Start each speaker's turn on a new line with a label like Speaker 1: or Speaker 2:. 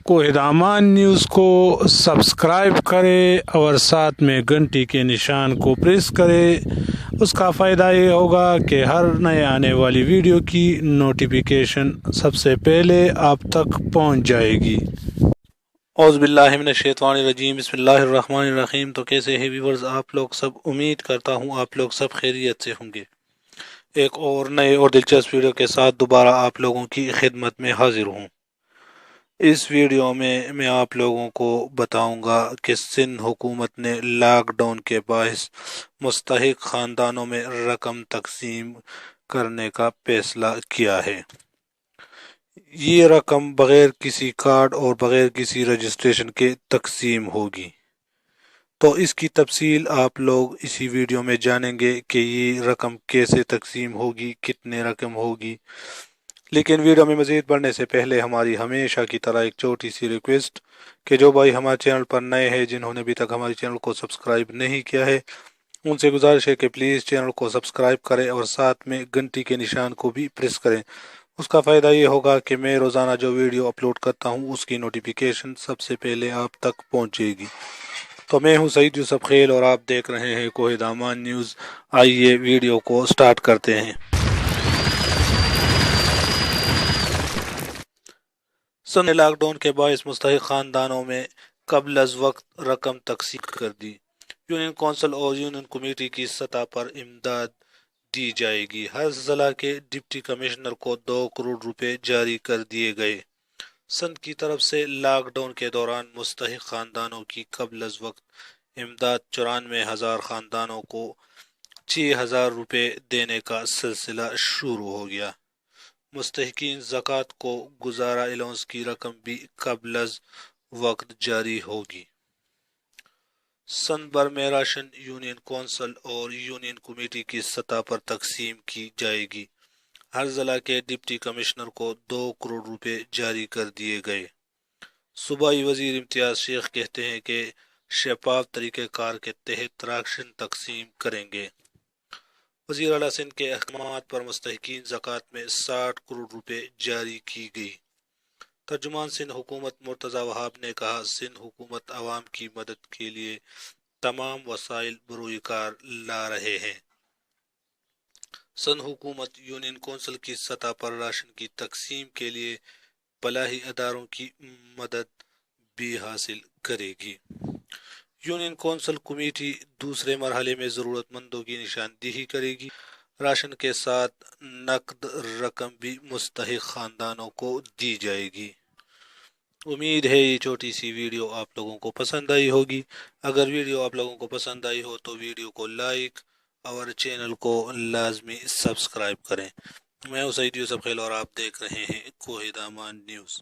Speaker 1: कोहिदामान news को subscribe करें और साथ में घंटी के निशान को प्रेस करें। उसका फ़ायदा ये होगा कि हर नए आने वाली वीडियो की नोटिफिकेशन सबसे पहले आप तक पहुंच जाएगी। औज़ुबिल्लाहिमिनश्शैतानिर्रजीम बिस्मिल्लाहिर्रहमानिर्रहीम। तो कैसे हैं व्यूअर्स आप लोग सब? उम्मीद करता हूँ आप लोग सब खैरियत से होंगे। एक और नए और दिलचस्प वीडियो के साथ दोबारा आप लोगों की खिदमत में हाजिर हूँ। इस वीडियो में मैं आप लोगों को बताऊंगा कि सिंध हुकूमत ने लॉकडाउन के बायस मुस्तहिक ख़ानदानों में रकम तकसीम करने का फैसला किया है। ये रकम बग़ैर किसी कार्ड और बग़ैर किसी रजिस्ट्रेशन के तकसीम होगी। तो इसकी तफसील आप लोग इसी वीडियो में जानेंगे कि ये रकम कैसे तकसीम होगी, कितने रकम होगी। लेकिन वीडियो में मज़ीद बढ़ने से पहले हमारी हमेशा की तरह एक छोटी सी रिक्वेस्ट कि जो भाई हमारे चैनल पर नए हैं, जिन्होंने अभी तक हमारे चैनल को सब्सक्राइब नहीं किया है, उनसे गुजारिश है कि प्लीज़ चैनल को सब्सक्राइब करें और साथ में घंटी के निशान को भी प्रेस करें। उसका फ़ायदा ये होगा कि मैं रोज़ाना जो वीडियो अपलोड करता हूँ उसकी नोटिफिकेशन सबसे पहले आप तक पहुँचेगी। तो मैं हूँ सईद यूसुफ खेल और आप देख रहे हैं कोहिदामान न्यूज़। आइए वीडियो को स्टार्ट करते हैं। सिंध ने लॉकडाउन के बायस मुस्तहिक ख़ानदानों में कबल अज़ वक्त रकम तकसीम कर दी। यूनियन कौंसिल और यूनियन कमेटी की सतह पर इमदाद दी जाएगी। हर ज़िला के डिप्टी कमिश्नर को 2 करोड़ रुपए जारी कर दिए गए। सिंध की तरफ से लॉकडाउन के दौरान मुस्तहिक ख़ानदानों की कबल अज़ वक्त इमदाद 94,000 ख़ानदानों को 6,000 रुपए देने का सिलसिला शुरू हो गया। मुस्तहिकीन ज़कात को गुजारा अलाउंस की रकम भी कबल अज़ वक्त जारी होगी। सिंध भर में राशन यूनियन कौंसिल और यूनियन कमेटी की सतह पर तकसीम की जाएगी। हर जिला के डिप्टी कमिश्नर को 2 करोड़ रुपए जारी कर दिए गए। सूबाई वजीर इम्तियाज शेख कहते हैं कि शफाफ तरीक़ेकार के तहत राशन तकसीम करेंगे। वज़ीर आला सिंध के अहकामात पर मुस्तहिकीन ज़कात में 60 करोड़ रुपए जारी की गई। तर्जुमान सिंध हुकूमत मुर्तज़ा वहाब ने कहा, सिंध हुकूमत आवाम की मदद के लिए तमाम वसाइल बरोए कार ला रहे हैं। सिंध हुकूमत यूनियन कौंसिल की सतह पर राशन की तकसीम के लिए फलाही अदारों की मदद भी हासिल करेगी। यूनियन कौंसिल कमेटी दूसरे मरहले में ज़रूरतमंदों की निशानदेही करेगी। राशन के साथ नकद रकम भी मुस्तहिक ख़ानदानों को दी जाएगी। उम्मीद है ये छोटी सी वीडियो आप लोगों को पसंद आई होगी। अगर वीडियो आप लोगों को पसंद आई हो तो वीडियो को लाइक और चैनल को लाजमी सब्सक्राइब करें। मैं हूं सईद यूसुफ खेल और आप देख रहे हैं कोहिदामान न्यूज़।